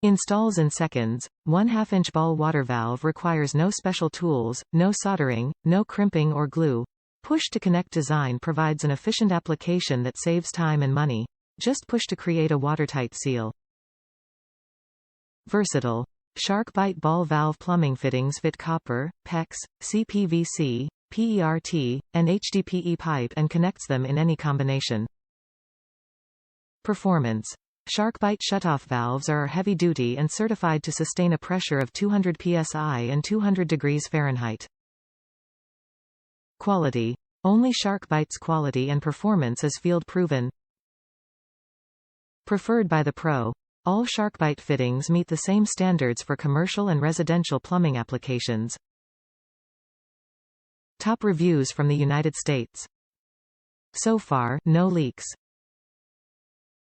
Installs in seconds. 1/2-inch ball water valve requires no special tools, no soldering, no crimping or glue. Push-to-connect design provides an efficient application that saves time and money. Just push to create a watertight seal. Versatile. SharkBite ball valve plumbing fittings fit copper, PEX, CPVC, PERT, and HDPE pipe and connects them in any combination. Performance. SharkBite shutoff valves are heavy-duty and certified to sustain a pressure of 200 psi and 200 degrees Fahrenheit. Quality. Only SharkBite's quality and performance is field-proven. Preferred by the pro. All SharkBite fittings meet the same standards for commercial and residential plumbing applications. Top reviews from the United States. So far, no leaks.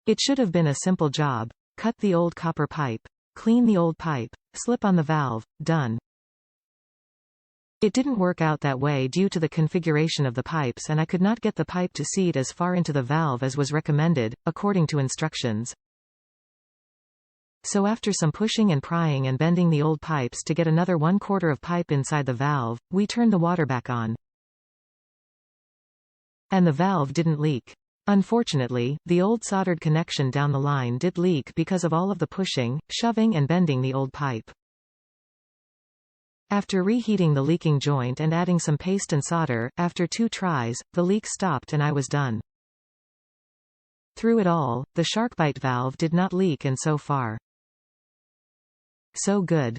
It should have been a simple job. Cut the old copper pipe. Clean the old pipe. Slip on the valve. Done. It didn't work out that way due to the configuration of the pipes, and I could not get the pipe to seat as far into the valve as was recommended, according to instructions. So after some pushing and prying and bending the old pipes to get another 1/4 of pipe inside the valve, we turned the water back on. And the valve didn't leak. Unfortunately, the old soldered connection down the line did leak because of all of the pushing, shoving and bending the old pipe. After reheating the leaking joint and adding some paste and solder, after 2 tries, the leak stopped and I was done. Through it all, the SharkBite valve did not leak, and so far, so good.